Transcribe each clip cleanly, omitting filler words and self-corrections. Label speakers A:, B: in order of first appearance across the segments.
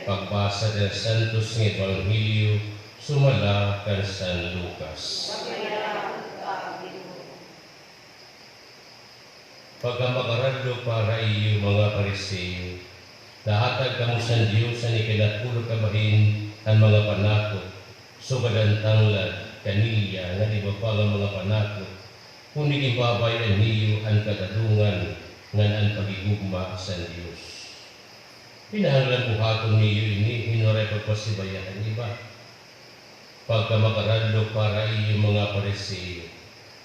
A: Pagbasa ng Santos ng Ebanghelyo sumala kay San Lucas. Pagkamakaradlo para iyo mga Pariseo, nahatag kamo sa Diyos ang ikinatulog kabahin ang mga panakot, sugad ang tanglad, kanilya, nga di ba pa ang mga panakot, kundi ibabayan niyo ang kadalungan nga ang pagigugma sa Diyos. Pinahanglan buhaton niyo ini, hinuray pagpasibayan ang iba. Pagkamakaradlo para iyo mga Pariseo,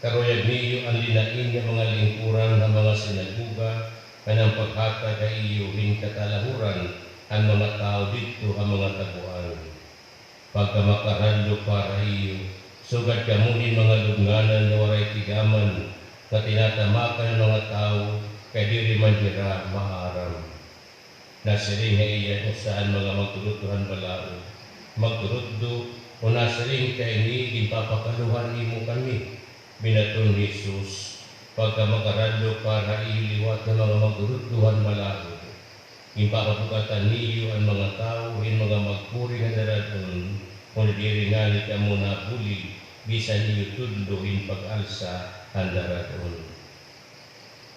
A: karoyag niyo ang linain ng mga lingkuran ng mga sinaguga, kanang paghatag kay iyo hinkatalahuran ang mga tao dito ang mga tabuan. Pagkamakaradlo para iyo, sugad kamunin mga lugnanan na waray tigaman, na tinatamakan ng mga tao, kay diri man dira maaram. Nasiring nga iyan usahan mga magturutuhan balaod. Magturutdo o nasiring kay ni ipapakaluhan imo kami. Binaton ni Jesus, pagkamakaradlo para iliwat ng mga magturutduhan balaod. Ipapabukatan niyo ang mga tao, in mga magpuri nga daradon, kung diri nga ni kamo na bulig, bisan niyo tudlohin pag-alsa ang daradon.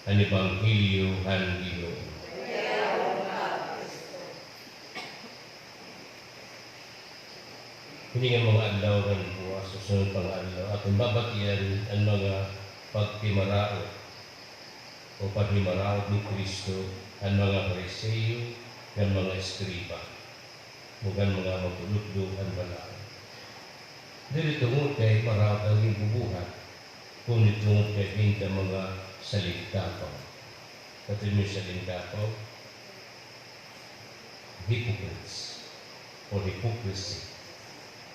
A: Ang Ebanghelyo ang Ginoo. Hindi nga mga adlaw ng buwas, susunod pang adlaw, atong babatian ang mga pagtimaraot o pagtimaraot ni Kristo, ang mga Pariseo, ang mga Eskriba, bukan mga magtulutdo ang balaod. Dili tungod kay maraot ang ibubuhat, kundi tungod kay pinta mga salingkapaw. Katulad mo salingkapaw, hypocrites o hypocrisy.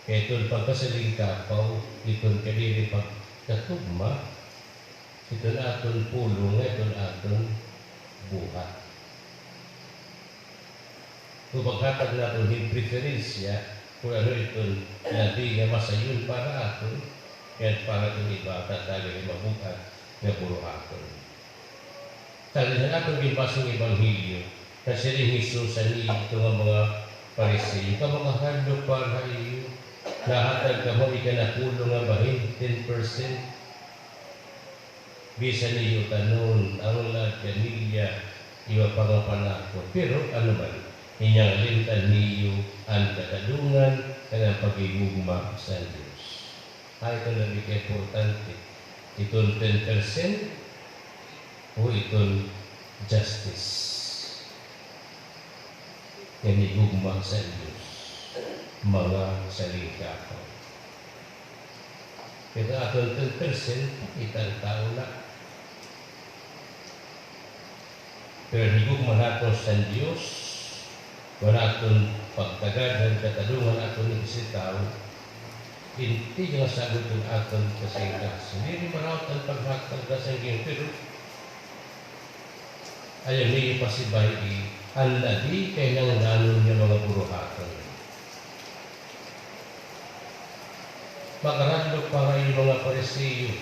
A: Kaya itong pagkasalingkapaw, itong kadiri pagkatugma, itong aton pulong, itong aton buhat. Kung pagkatag natin yung preferensya, kung ano itong nabi nga masayon para aton, kaya para itong iba, tatali ay mabuhat na puro aton. Tali na natin ginpasong Ebanghelyo, kasi rin Jesus sa niyo itong mga Pariseo, kamakahadlo para iyo, nahatag ka mo, ikanapulong nga bahin, 10%. Bisa niyo tanon, ang lahat kanilya, iwa pangapanako. Pero ano man, inyang lintan niyo ang kadalungan ng pagigugma sa Diyos. Ito na importante. Itong 10% o itong justice. Kanigugma sa Diyos. Mga salingkapaw. Pero atong 10%, itang tao na. Pero higugma nato sa Diyos, wala atong pagtagad ng katalungan atong nagsitaw, hindi nga sagot ng atong kasingkas. Hindi marawat ang paghatag na sa inyo, pero ayaw niyo pasibay ang lagi kay nang nanon niya mga buruhatan. Makaradlo para yung mga Pariseo.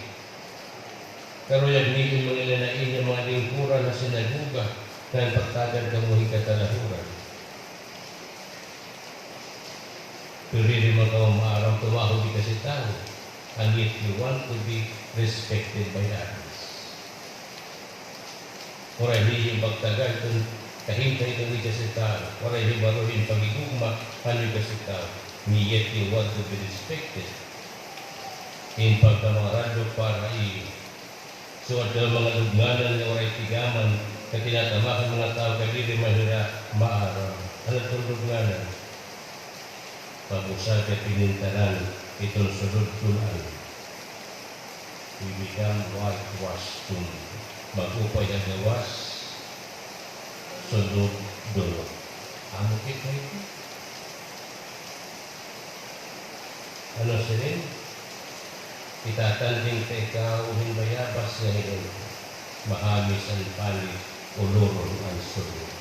A: Pero yung nilin mga ilanain yung mga lingkuran na sinaguga na pagtagad ng muhing katalahuran. Pero rin mga umaarang tumahog di kasi tao. And yet you want to be respected by others. Oray hindi yung pagtagad kung kahintay ito di kasi tao. Oray hindi baruhin pagigugma ano yung kasi tao. And yet you want to be respected. In pagkamaradlo para iyo. Suwad ka mga lugnanan ng waray tigaman na tinatamakan mga tao kadiri mahira maaraw. Ano itong lugnanan? Pag-usal ka pinintaran itong sulod-tulan. We become whitewash tomb. Mag-upay ang gawas, sulod-dulot. Ano kita ito? Ano silin? Itatanding ka ikaw, hinbayabas na ito, mahamis ang pali, uluron ang sulod.